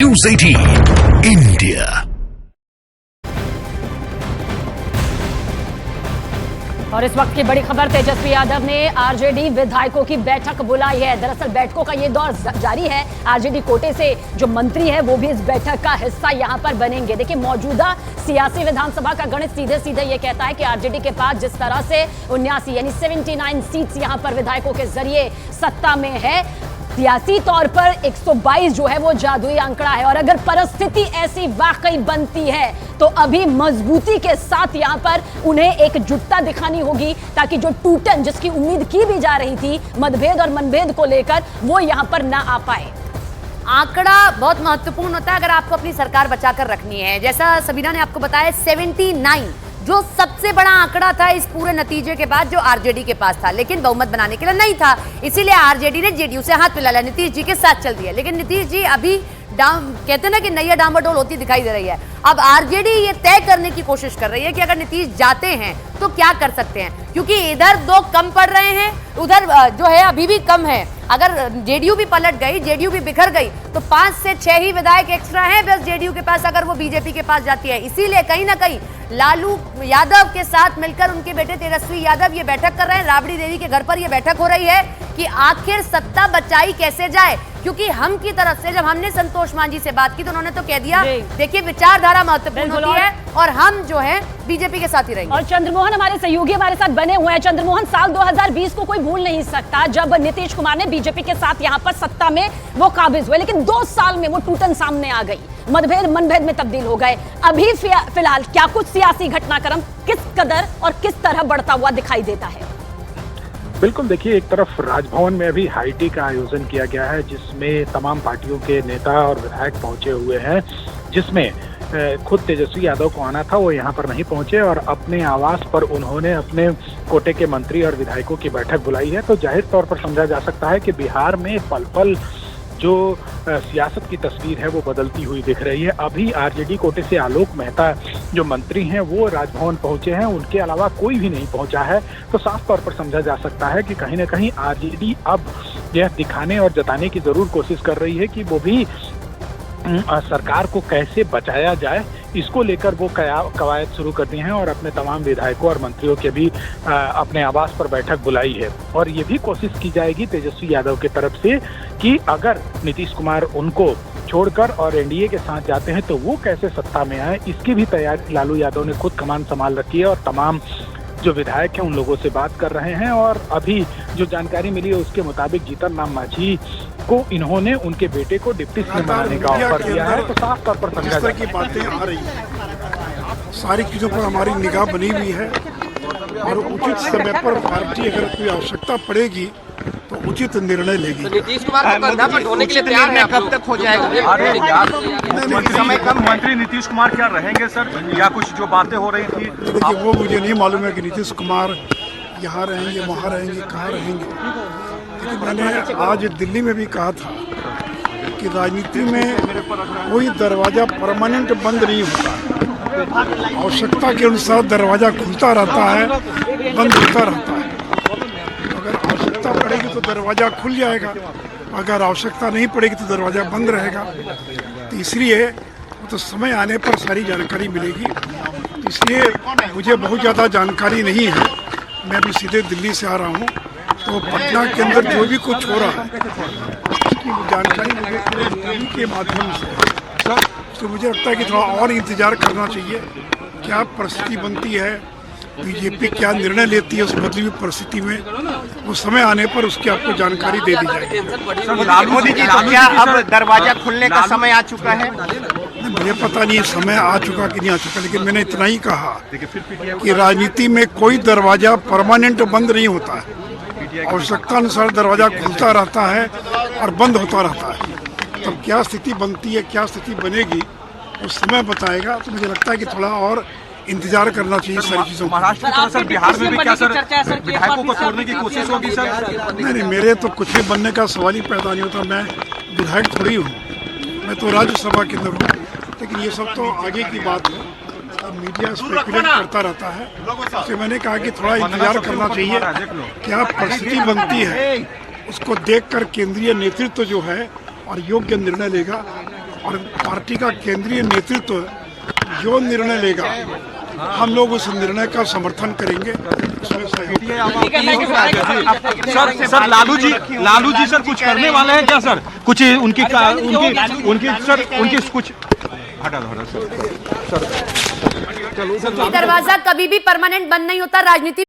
News 18 India। और इस वक्त की बड़ी खबर, तेजस्वी यादव ने आरजेडी विधायकों की बैठक बुलाई है। दरअसल बैठकों का ये दौर जारी है। आरजेडी कोटे से जो मंत्री है वो भी इस बैठक का हिस्सा यहां पर बनेंगे। देखिए, मौजूदा सियासी विधानसभा का गणित सीधे सीधे ये कहता है कि आरजेडी के पास जिस तरह से 79 यानी 79 सीट्स यहां पर विधायकों के जरिए सत्ता में है, सियासी तौर पर 122 जो है वो जादुई आंकड़ा है। और अगर परिस्थिति ऐसी वाकई बनती है तो अभी मजबूती के साथ यहां पर उन्हें एकजुटता दिखानी होगी, ताकि जो टूटन जिसकी उम्मीद की भी जा रही थी मतभेद और मनभेद को लेकर, वो यहां पर ना आ पाए। आंकड़ा बहुत महत्वपूर्ण होता है अगर आपको अपनी सरकार बचाकर रखनी है। जैसा सबीना ने आपको बताया, 79 जो सबसे बड़ा आंकड़ा था इस पूरे नतीजे के बाद जो आरजेडी के पास था, लेकिन बहुमत बनाने के लिए नहीं था। इसीलिए आरजेडी ने जेडीयू से हाथ मिला लिया, नीतीश जी के साथ चल दिया। लेकिन नीतीश जी अभी कहते हैं ना कि नैया डामाडोल होती दिखाई दे रही है। अब आरजेडी ये तय करने की कोशिश कर रही है कि अगर नीतीश जाते हैं तो क्या कर सकते हैं, क्योंकि इधर 2 कम पड़ रहे हैं, उधर जो है अभी भी कम है। अगर जेडीयू भी पलट गई, जेडीयू भी बिखर गई, तो 5 से 6 ही विधायक एक्स्ट्रा हैं बस जेडीयू के पास, अगर वो बीजेपी के पास जाती है। इसीलिए कहीं ना कहीं लालू यादव के साथ मिलकर उनके बेटे तेजस्वी यादव ये बैठक कर रहे हैं। राबड़ी देवी के घर पर यह बैठक हो रही है कि आखिर सत्ता बचाई कैसे जाए। क्योंकि हम की तरफ से जब हमने संतोष मान जी से बात की तो उन्होंने तो कह दिया, देखिए विचारधारा महत्वपूर्ण होती है और हम जो है बीजेपी के साथ ही रहेंगे। और चंद्रमोहन हमारे सहयोगी हमारे साथ बने हुए हैं। चंद्रमोहन, साल 2020 को कोई भूल नहीं सकता जब नीतीश कुमार ने बीजेपी के साथ यहाँ पर सत्ता में वो काबिज हुए, लेकिन 2 साल में वो टूटन सामने आ गई, मतभेद मनभेद में तब्दील हो गए। अभी फिलहाल क्या कुछ सियासी घटनाक्रम किस कदर और किस तरह बढ़ता हुआ दिखाई देता है? बिल्कुल, देखिए, एक तरफ राजभवन में अभी हाईटी का आयोजन किया गया है जिसमें तमाम पार्टियों के नेता और विधायक पहुंचे हुए हैं, जिसमें खुद तेजस्वी यादव को आना था, वो यहाँ पर नहीं पहुंचे और अपने आवास पर उन्होंने अपने कोटे के मंत्री और विधायकों की बैठक बुलाई है। तो जाहिर तौर पर समझा जा सकता है कि बिहार में पल पल जो सियासत की तस्वीर है वो बदलती हुई दिख रही है। अभी आरजेडी कोटे से आलोक मेहता जो मंत्री हैं वो राजभवन पहुंचे हैं, उनके अलावा कोई भी नहीं पहुंचा है। तो साफ तौर पर समझा जा सकता है कि कहीं ना कहीं आरजेडी अब यह दिखाने और जताने की जरूर कोशिश कर रही है कि वो भी सरकार को कैसे बचाया जाए, इसको लेकर वो कवायद शुरू कर दी हैं और अपने तमाम विधायकों और मंत्रियों के भी अपने आवास पर बैठक बुलाई है। और ये भी कोशिश की जाएगी तेजस्वी यादव की तरफ से कि अगर नीतीश कुमार उनको छोड़कर और एनडीए के साथ जाते हैं तो वो कैसे सत्ता में आए, इसकी भी तैयारी लालू यादव ने खुद कमान संभाल रखी है और तमाम जो विधायक हैं उन लोगों से बात कर रहे हैं। और अभी जो जानकारी मिली है उसके मुताबिक जीतन राम मांझी को इन्होंने उनके बेटे को डिप्टी सीएम बनाने का ऑफर दिया है। तो साफ तौर पर समझा जाता है की बातें आ रही है, सारी चीजों पर हमारी निगाह बनी हुई है और उचित समय पर पार्टी अगर कोई आवश्यकता पड़ेगी तो उचित निर्णय लेगी। तो नीतीश कुमार को कंधा पर ढोने के लिए तैयार है, कब तक हो जाएगा? मंत्री नीतीश कुमार क्या रहेंगे सर, या कुछ जो बातें हो रही थी? देखिए, वो मुझे नहीं मालूम है कि नीतीश कुमार यहाँ रहेंगे, वहाँ रहेंगे, कहाँ रहेंगे। लेकिन मैंने आज दिल्ली में भी कहा था कि राजनीति में कोई दरवाजा परमानेंट बंद नहीं होता, आवश्यकता के अनुसार दरवाजा खुलता रहता है, बंद होता रहता है। अगर आवश्यकता पड़ेगी तो दरवाजा खुल जाएगा, अगर आवश्यकता नहीं पड़ेगी तो दरवाजा बंद रहेगा। तो इसलिए तो समय आने पर सारी जानकारी मिलेगी। तो इसलिए मुझे बहुत ज़्यादा जानकारी नहीं है, मैं अभी सीधे दिल्ली से आ रहा हूँ, तो पटना के अंदर जो भी कुछ हो रहा है उसकी जानकारी मुझे टीवी के माध्यम से सर, तो मुझे लगता है कि थोड़ा और इंतज़ार करना चाहिए क्या परिस्थिति बनती है, बीजेपी क्या निर्णय लेती है उस बदली हुई परिस्थिति में, वो समय आने पर उसकी आपको जानकारी दे दी जाएगी। मोदी जी, तो क्या अब दरवाजा खुलने का समय आ चुका है? मुझे पता नहीं समय आ चुका कि नहीं आ चुका, लेकिन मैंने इतना ही कहा कि राजनीति में कोई दरवाजा परमानेंट बंद नहीं होता है, आवश्यकता अनुसार दरवाजा खुलता रहता है और बंद होता रहता है। तब क्या स्थिति बनती है, क्या स्थिति बनेगी, उस समय बताएगा। तो मुझे लगता है कि थोड़ा और इंतजार करना चाहिए सारी चीजों। महाराष्ट्र की तरह सर बिहार में भी क्या सर विधायकों को छोड़ने की कोशिश होगी सर? नहीं, मेरे तो कुछ भी बनने का सवाल ही पैदा नहीं होता। मैं विधायक थोड़ी हूँ, मैं तो राज्यसभा के अंदर हूँ। लेकिन ये सब तो आगे की बात है, मीडिया स्पेकुलेट करता रहता है। तो मैंने कहा कि थोड़ा इंतजार करना चाहिए, क्या परिस्थिति बनती है उसको देखकर केंद्रीय नेतृत्व जो है और योग्य निर्णय लेगा। और पार्टी का केंद्रीय नेतृत्व जो निर्णय लेगा हम लोग उस निर्णय का समर्थन करेंगे, उसमें सहयोग। सर लालू जी सर कुछ करने वाले हैं क्या सर? कुछ उनकी कुछ हटा दो सर। ये दरवाजा कभी भी परमानेंट बंद नहीं होता राजनीति